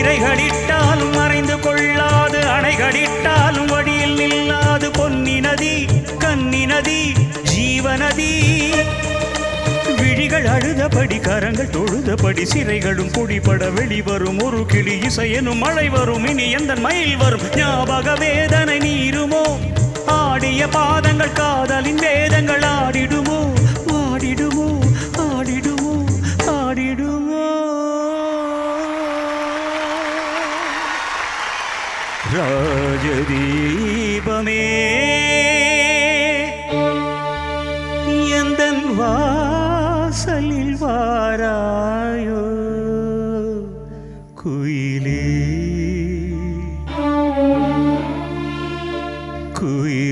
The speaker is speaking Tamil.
திரைகளிட்டாலும் மறைந்து கொள்ளாது, அணைகளிட்டாலும் வழியில் நில்லாது, பொன்னி நதி கன்னி நதி ஜீவநதி. விழிகள் அழுதபடி கரங்கள் தொழுதபடி சிறைகளும் பொடிபட வெளிவரும் ஒரு கிளி இசையனும் மழை வரும். இனி எந்த மயில் வரும் ஞாபக வேதனை நீருமோ? ஆடிய பாதங்கள் காதலின் வேதங்கள் ஆடிடுமோ? ஆடிடுமோ ஆடிடுமோ ஆடிடுமோ? ராஜதீபமே எந்தன் வாசலில் வாராயோ குயிலே குயிலே.